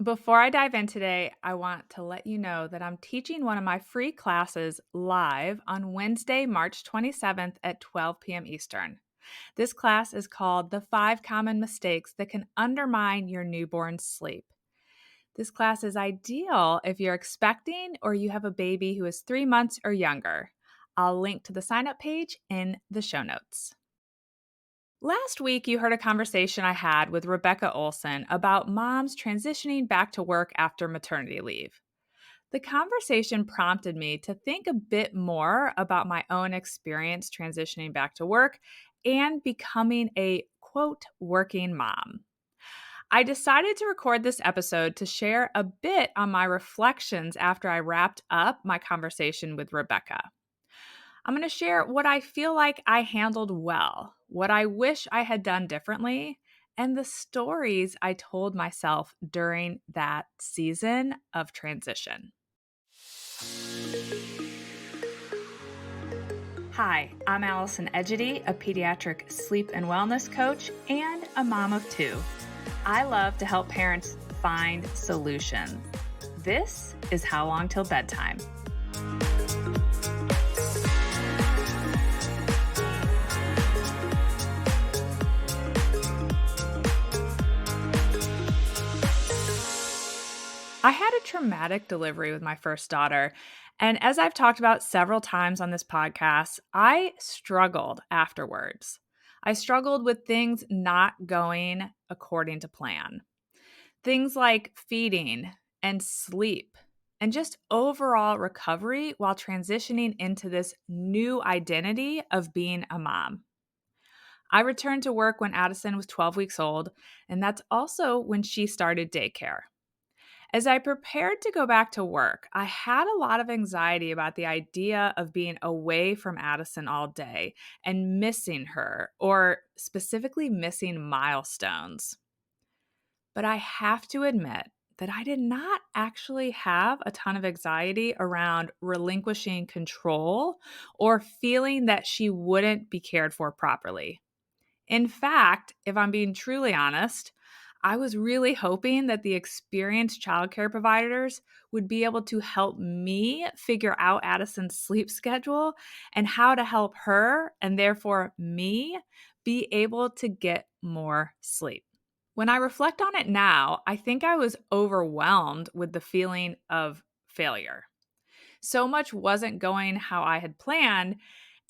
Before I dive in today, I want to let you know that I'm teaching one of my free classes live on Wednesday, March 27th at 12 p.m. Eastern. This class is called The 5 Common Mistakes That Can Undermine Your Newborn's Sleep. This class is ideal if you're expecting or you have a baby who is 3 months or younger. I'll link to the sign up page in the show notes. Last week, you heard a conversation I had with Rebecca Olson about moms transitioning back to work after maternity leave. The conversation prompted me to think a bit more about my own experience transitioning back to work and becoming a quote working mom. I decided to record this episode to share a bit on my reflections after I wrapped up my conversation with Rebecca. I'm going to share what I feel like I handled well, what I wish I had done differently, and the stories I told myself during that season of transition. Hi, I'm Allison Egidi, a pediatric sleep and wellness coach and a mom of two. I love to help parents find solutions. This is How Long Till Bedtime. I had a traumatic delivery with my first daughter. And as I've talked about several times on this podcast, I struggled afterwards. I struggled with things not going according to plan. Things like feeding and sleep and just overall recovery while transitioning into this new identity of being a mom. I returned to work when Addison was 12 weeks old, and that's also when she started daycare. As I prepared to go back to work, I had a lot of anxiety about the idea of being away from Addison all day and missing her, or specifically missing milestones. But I have to admit that I did not actually have a ton of anxiety around relinquishing control or feeling that she wouldn't be cared for properly. In fact, if I'm being truly honest, I was really hoping that the experienced childcare providers would be able to help me figure out Addison's sleep schedule and how to help her, and therefore me, be able to get more sleep. When I reflect on it now, I think I was overwhelmed with the feeling of failure. So much wasn't going how I had planned,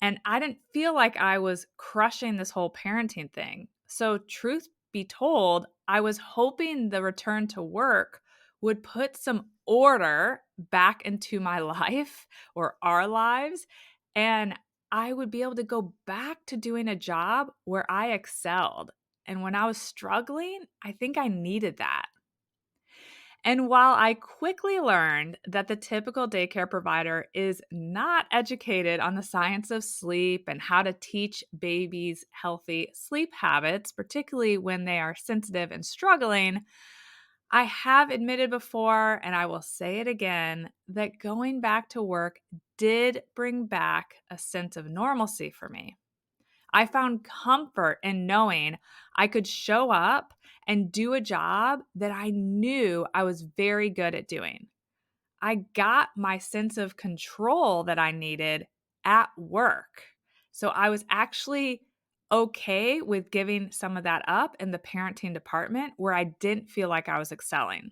and I didn't feel like I was crushing this whole parenting thing. So, truth be told, I was hoping the return to work would put some order back into my life or our lives, and I would be able to go back to doing a job where I excelled. And when I was struggling, I think I needed that. And while I quickly learned that the typical daycare provider is not educated on the science of sleep and how to teach babies healthy sleep habits, particularly when they are sensitive and struggling, I have admitted before, and I will say it again, that going back to work did bring back a sense of normalcy for me. I found comfort in knowing I could show up and do a job that I knew I was very good at doing. I got my sense of control that I needed at work. So I was actually okay with giving some of that up in the parenting department where I didn't feel like I was excelling.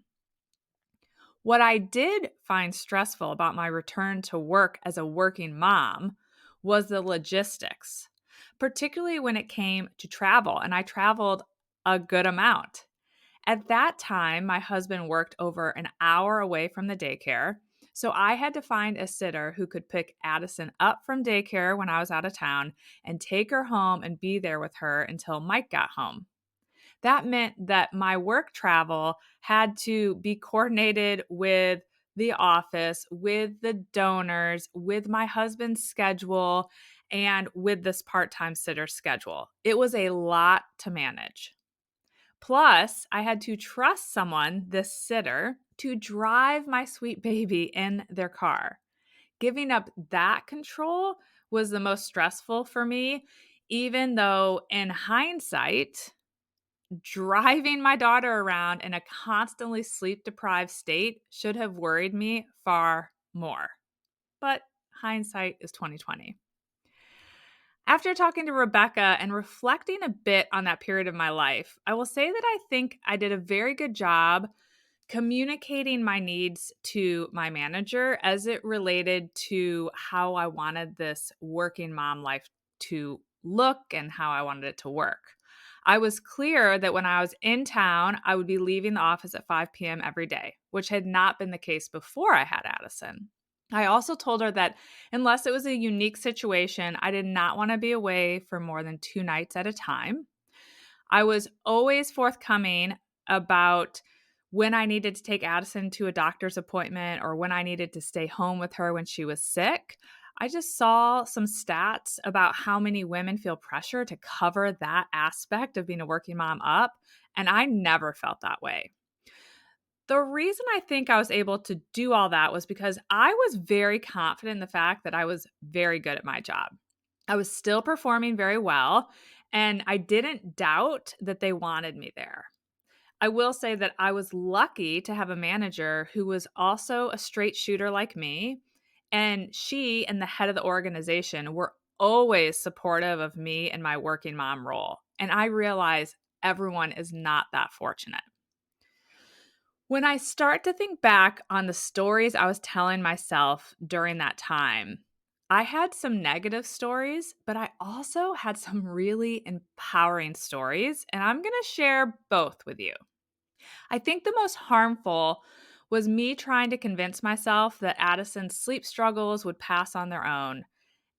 What I did find stressful about my return to work as a working mom was the logistics, particularly when it came to travel, and I traveled a good amount. At that time, my husband worked over an hour away from the daycare, so I had to find a sitter who could pick Addison up from daycare when I was out of town and take her home and be there with her until Mike got home. That meant that my work travel had to be coordinated with the office, with the donors, with my husband's schedule, and with this part-time sitter schedule. It was a lot to manage. Plus, I had to trust someone, this sitter, to drive my sweet baby in their car. Giving up that control was the most stressful for me, even though in hindsight, Driving my daughter around in a constantly sleep deprived state should have worried me far more. But hindsight is 2020. After talking to Rebecca and reflecting a bit on that period of my life, I will say that I think I did a very good job communicating my needs to my manager as it related to how I wanted this working mom life to look and how I wanted it to work. I was clear that when I was in town, I would be leaving the office at 5 p.m. every day, which had not been the case before I had Addison. I also told her that unless it was a unique situation, I did not want to be away for more than 2 nights at a time. I was always forthcoming about when I needed to take Addison to a doctor's appointment or when I needed to stay home with her when she was sick. I just saw some stats about how many women feel pressure to cover that aspect of being a working mom up, and I never felt that way. The reason I think I was able to do all that was because I was very confident in the fact that I was very good at my job. I was still performing very well, and I didn't doubt that they wanted me there. I will say that I was lucky to have a manager who was also a straight shooter like me, and she and the head of the organization were always supportive of me and my working mom role. And I realize everyone is not that fortunate. When I start to think back on the stories I was telling myself during that time, I had some negative stories, but I also had some really empowering stories, and I'm going to share both with you. I think the most harmful was me trying to convince myself that Addison's sleep struggles would pass on their own,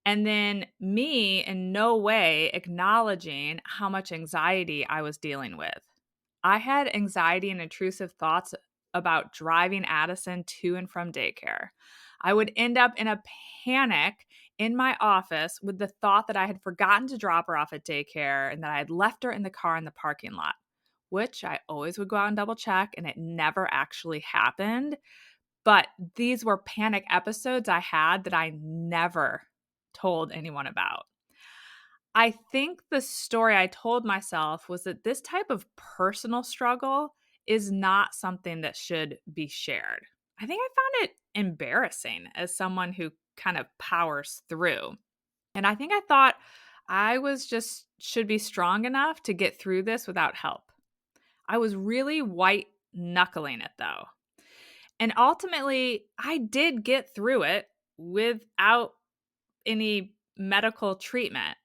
and then me in no way acknowledging how much anxiety I was dealing with. I had anxiety and intrusive thoughts about driving Addison to and from daycare. I would end up in a panic in my office with the thought that I had forgotten to drop her off at daycare and that I had left her in the car in the parking lot, which I always would go out and double check, and it never actually happened. But these were panic episodes I had that I never told anyone about. I think the story I told myself was that this type of personal struggle is not something that should be shared. I think I found it embarrassing as someone who kind of powers through. And I think I thought I was just should be strong enough to get through this without help. I was really white knuckling it though. And ultimately, I did get through it without any medical treatment.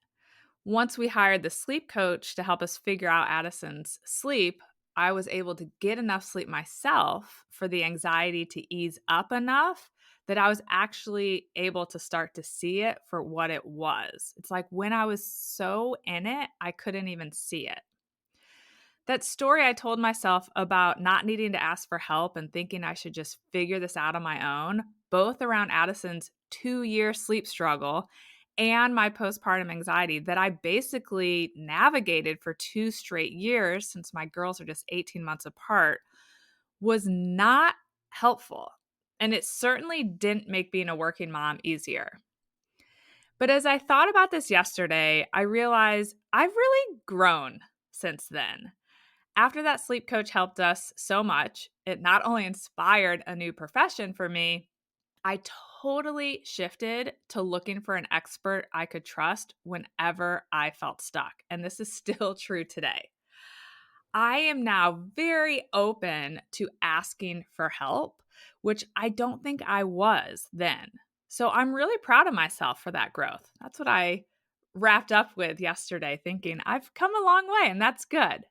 Once we hired the sleep coach to help us figure out Addison's sleep, I was able to get enough sleep myself for the anxiety to ease up enough that I was actually able to start to see it for what it was. It's like when I was so in it, I couldn't even see it. That story I told myself about not needing to ask for help and thinking I should just figure this out on my own, both around Addison's 2-year sleep struggle and my postpartum anxiety that I basically navigated for 2 straight years since my girls are just 18 months apart, was not helpful. And it certainly didn't make being a working mom easier. But as I thought about this yesterday, I realized I've really grown since then. After that sleep coach helped us so much, it not only inspired a new profession for me, I totally shifted to looking for an expert I could trust whenever I felt stuck. And this is still true today. I am now very open to asking for help, which I don't think I was then. So I'm really proud of myself for that growth. That's what I wrapped up with yesterday, thinking I've come a long way, and that's good.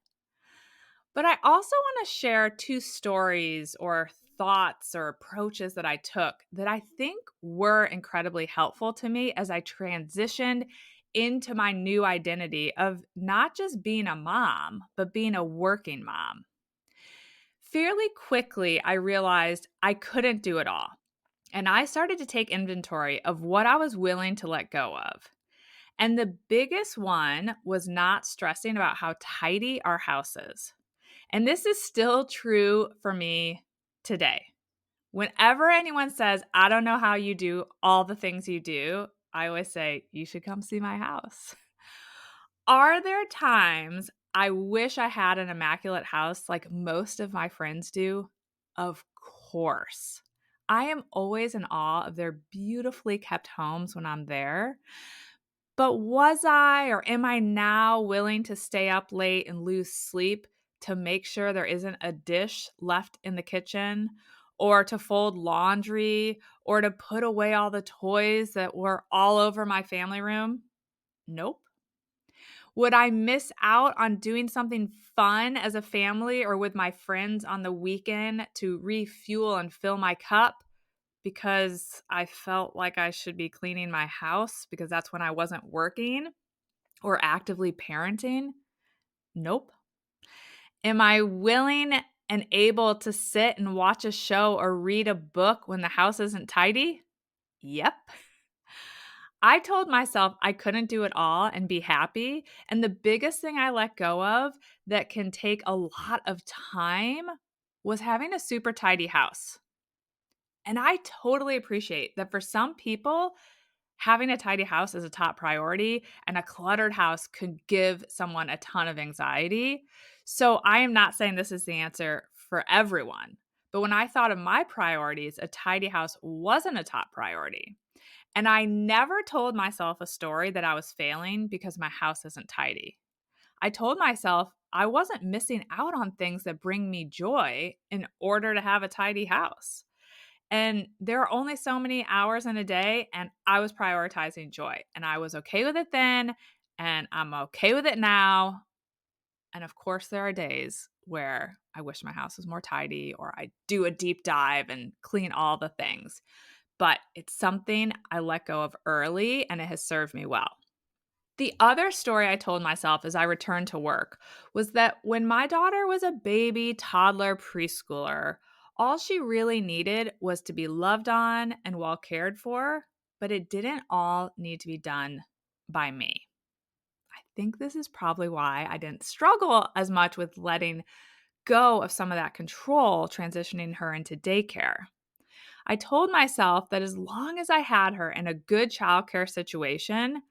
But I also want to share 2 stories or thoughts or approaches that I took that I think were incredibly helpful to me as I transitioned into my new identity of not just being a mom, but being a working mom. Fairly quickly, I realized I couldn't do it all. And I started to take inventory of what I was willing to let go of. And the biggest one was not stressing about how tidy our house is. And this is still true for me today. Whenever anyone says, I don't know how you do all the things you do, I always say, you should come see my house. Are there times I wish I had an immaculate house like most of my friends do. Of course. I am always in awe of their beautifully kept homes when I'm there. But was I or am I now willing to stay up late and lose sleep to make sure there isn't a dish left in the kitchen, or to fold laundry, or to put away all the toys that were all over my family room? Nope. Would I miss out on doing something fun as a family or with my friends on the weekend to refuel and fill my cup because I felt like I should be cleaning my house because that's when I wasn't working or actively parenting? Nope. Am I willing and able to sit and watch a show or read a book when the house isn't tidy? Yep. I told myself I couldn't do it all and be happy. And the biggest thing I let go of that can take a lot of time was having a super tidy house. And I totally appreciate that for some people, having a tidy house is a top priority, and a cluttered house could give someone a ton of anxiety. So I am not saying this is the answer for everyone. But when I thought of my priorities, a tidy house wasn't a top priority. And I never told myself a story that I was failing because my house isn't tidy. I told myself I wasn't missing out on things that bring me joy in order to have a tidy house. And there are only so many hours in a day, and I was prioritizing joy. And I was okay with it then, and I'm okay with it now. And of course, there are days where I wish my house was more tidy, or I do a deep dive and clean all the things. But it's something I let go of early, and it has served me well. The other story I told myself as I returned to work was that when my daughter was a baby, toddler, preschooler, all she really needed was to be loved on and well cared for, but it didn't all need to be done by me. I think this is probably why I didn't struggle as much with letting go of some of that control transitioning her into daycare. I told myself that as long as I had her in a good childcare situation,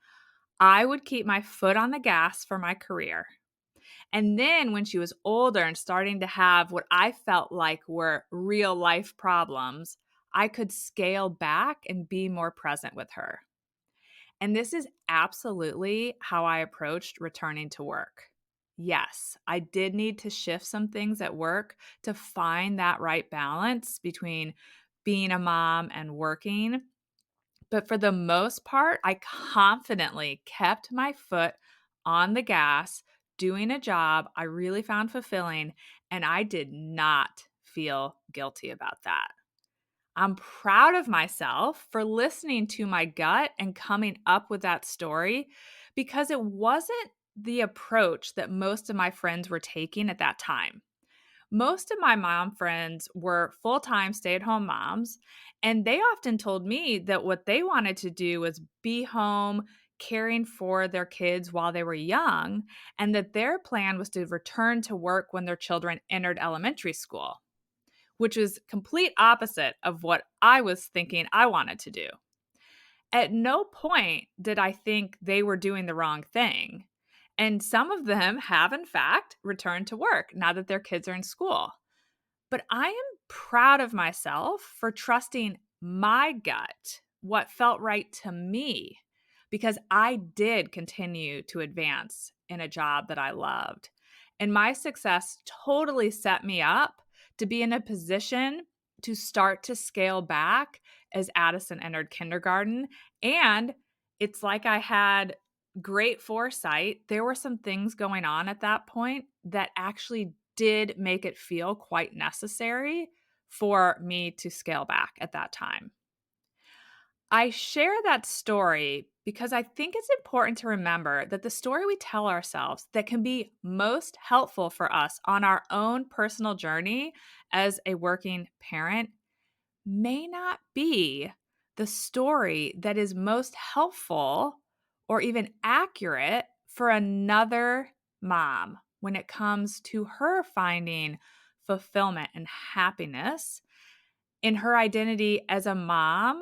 I would keep my foot on the gas for my career. And then when she was older and starting to have what I felt like were real life problems, I could scale back and be more present with her. And this is absolutely how I approached returning to work. Yes, I did need to shift some things at work to find that right balance between being a mom and working. But for the most part, I confidently kept my foot on the gas, doing a job I really found fulfilling, and I did not feel guilty about that. I'm proud of myself for listening to my gut and coming up with that story because it wasn't the approach that most of my friends were taking at that time. Most of my mom friends were full time stay at home moms, and they often told me that what they wanted to do was be home caring for their kids while they were young, and that their plan was to return to work when their children entered elementary school, which was complete opposite of what I was thinking I wanted to do. At no point did I think they were doing the wrong thing. And some of them have, in fact, returned to work now that their kids are in school. But I am proud of myself for trusting my gut, what felt right to me, because I did continue to advance in a job that I loved. And my success totally set me up to be in a position to start to scale back as Addison entered kindergarten. And it's like I had great foresight. There were some things going on at that point that actually did make it feel quite necessary for me to scale back at that time. I share that story because I think it's important to remember that the story we tell ourselves that can be most helpful for us on our own personal journey as a working parent may not be the story that is most helpful or even accurate for another mom when it comes to her finding fulfillment and happiness in her identity as a mom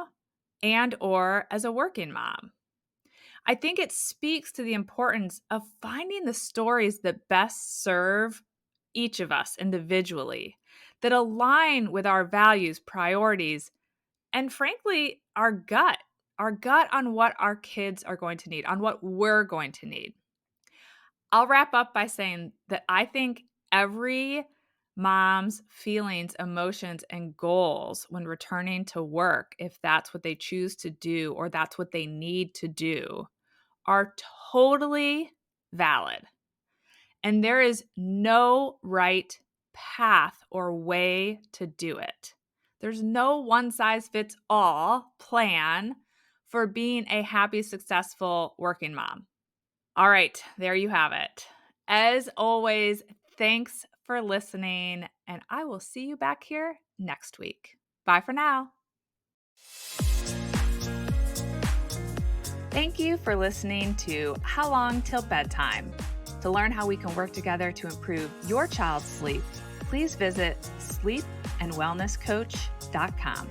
and or as a working mom. I think it speaks to the importance of finding the stories that best serve each of us individually, that align with our values, priorities, and frankly, our gut on what our kids are going to need, on what we're going to need. I'll wrap up by saying that I think every mom's feelings, emotions, and goals when returning to work, if that's what they choose to do or that's what they need to do, are totally valid. And there is no right path or way to do it. There's no one size fits all plan for being a happy, successful working mom. All right, there you have it. As always, thanks for listening, and I will see you back here next week. Bye for now. Thank you for listening to How Long Till Bedtime. To learn how we can work together to improve your child's sleep, please visit sleepandwellnesscoach.com.